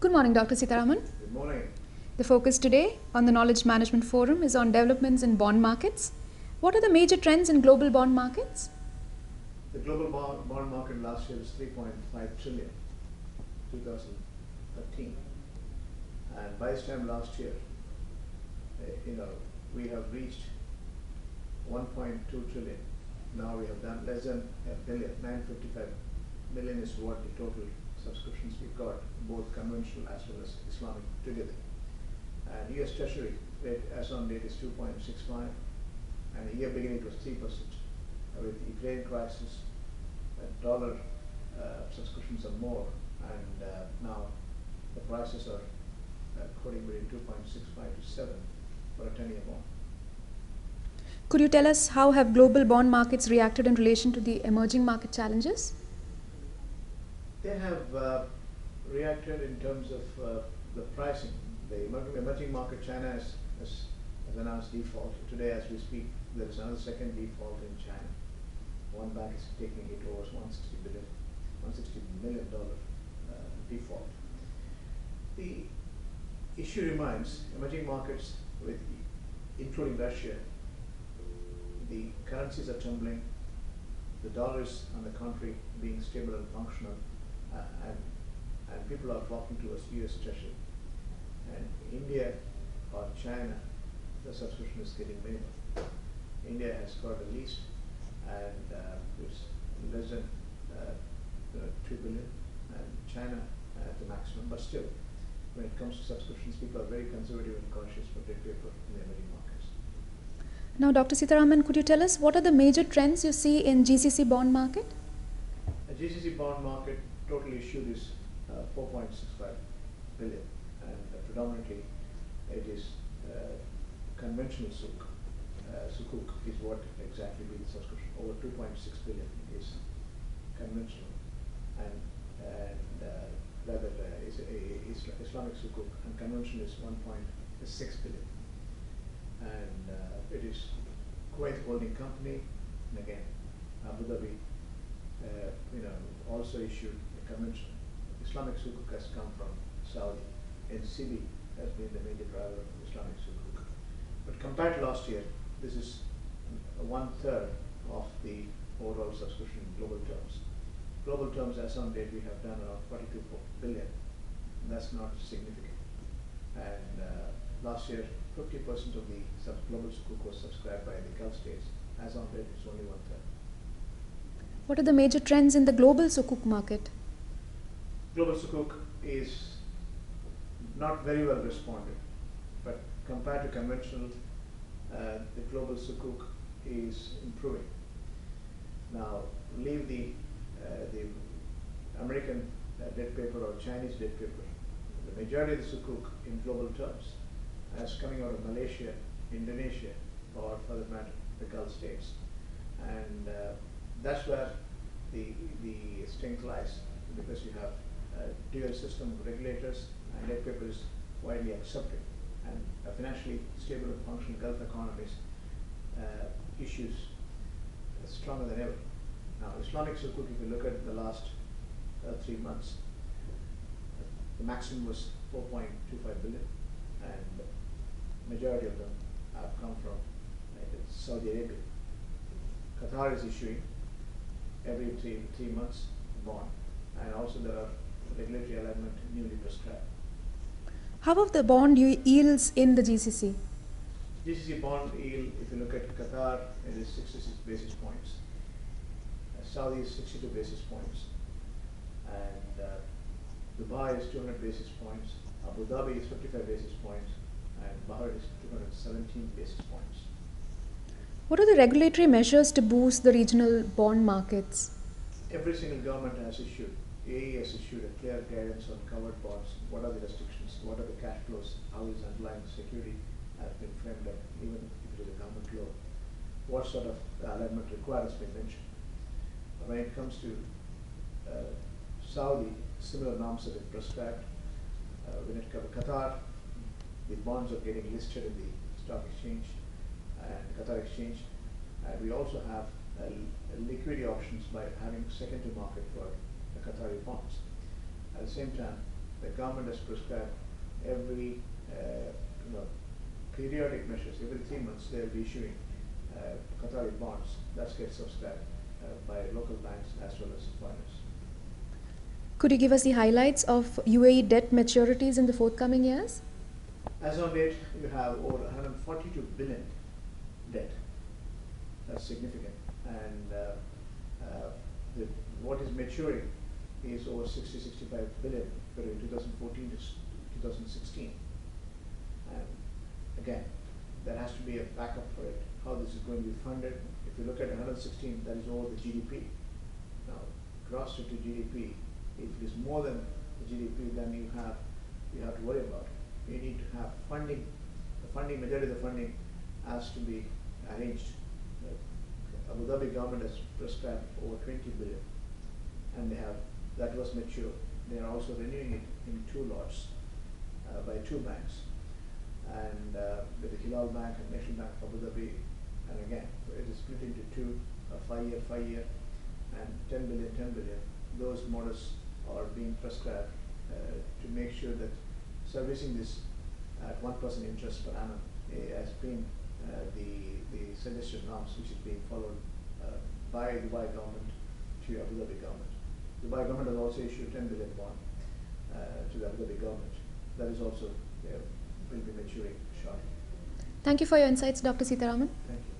Good morning, Dr. Sitharaman. Good morning. The focus today on the Knowledge Management Forum is on developments in bond markets. What are the major trends in global bond markets? The global bond market last year was 3.5 trillion, 2013. And by this time last year, we have reached 1.2 trillion. Now we have done less than a billion. 955 million is what the total subscriptions we got, both conventional as well as Islamic together. And US Treasury rate as on date is 2.65, and the year beginning it was 3%. With the Ukraine crisis, dollar subscriptions are more, and now the prices are quoting between 2.65 to 7 for a 10-year bond. Could you tell us how have global bond markets reacted in relation to the emerging market challenges? They have reacted in terms of the pricing. The emerging market, China has announced default. Today as we speak, there is another second default in China. One bank is taking it towards $160 million default. The issue remains, emerging markets, including Russia, the currencies are tumbling, the dollars on the contrary being stable and functional, and people are flocking towards US Treasury. And India or China, the subscription is getting minimal. India has got the least, and it's less than 2 billion, and China at the maximum. But still, when it comes to subscriptions, people are very conservative and cautious for debt paper in the emerging markets. Now, Dr. Sitharaman, could you tell us what are the major trends you see in GCC bond market? The GCC bond market total issued is 4.65 billion, and predominantly it is conventional sukuk is what exactly be the subscription. Over 2.6 billion is conventional, and rather is Islamic sukuk, and conventional is 1.6 billion. And it is Kuwait Holding Company, and again Abu Dhabi also issued a conventional. Islamic sukuk has come from Saudi. NCB has been the major driver of Islamic sukuk. But compared to last year, this is 1/3 of the overall subscription in global terms. Global terms, as on date, we have done around 42 billion. That's not significant. And last year, 50% of the global sukuk was subscribed by the Gulf states. As on date, it's only 1/3. What are the major trends in the global sukuk market? Global sukuk is not very well responded, but compared to conventional, the global sukuk is improving. Now, leave the American debt paper or Chinese debt paper. The majority of the sukuk in global terms is coming out of Malaysia, Indonesia, or for that matter, the Gulf states. And that's where the strength lies, because you have dual system of regulators, and debt paper is widely accepted, and financially stable and functional Gulf economies issues stronger than ever. Now, Islamic sukuk, if you look at the last 3 months, the maximum was 4.25 billion, and majority of them have come from Saudi Arabia. Qatar is issuing every three months bond, and also there are regulatory alignment newly prescribed. How about the bond yields in the GCC? GCC bond yield, if you look at Qatar, it is 66 basis points. Saudi is 62 basis points, and Dubai is 200 basis points. Abu Dhabi is 55 basis points, and Bahrain is 217 basis points. What are the regulatory measures to boost the regional bond markets? Every single government has issued, AE has issued a clear guidance on covered bonds. What are the restrictions? What are the cash flows? How is underlying security has been framed up, even if it is a government loan? What sort of alignment required has been mentioned. When it comes to Saudi, similar norms have been prescribed. When it comes to Qatar, the bonds are getting listed in the stock exchange and Qatar exchange. We also have liquidity options by having secondary market for the Qatari bonds. At the same time, The government has prescribed every periodic measures. Every 3 months they will be issuing Qatari bonds that get subscribed by local banks as well as foreigners. Could you give us the highlights of UAE debt maturities in the forthcoming years? As on date, you have over 142 billion debt. That's significant. And what is maturing is over 60-65 billion between 2014 to 2016. And again, there has to be a backup for it, how this is going to be funded. If you look at 116, that is over the GDP. Now, gross to GDP, if it is more than the GDP, then you have to worry about it. You need to have funding. The majority of the funding has to be arranged. Abu Dhabi government has prescribed over 20 billion, and that was mature. They are also renewing it in 2 lots by 2 banks, and with the Hilal Bank and National Bank of Abu Dhabi. And again, it is split into 2, a 5-year, and 10 billion. Those models are being prescribed to make sure that servicing this at 1% interest per annum has been the suggested norms which is being followed by Dubai government to Abu Dhabi government. Dubai government has also issued 10 billion bond to the Abu Dhabi government. That is also will be maturing shortly. Thank you for your insights, Dr. Sitharaman. Thank you.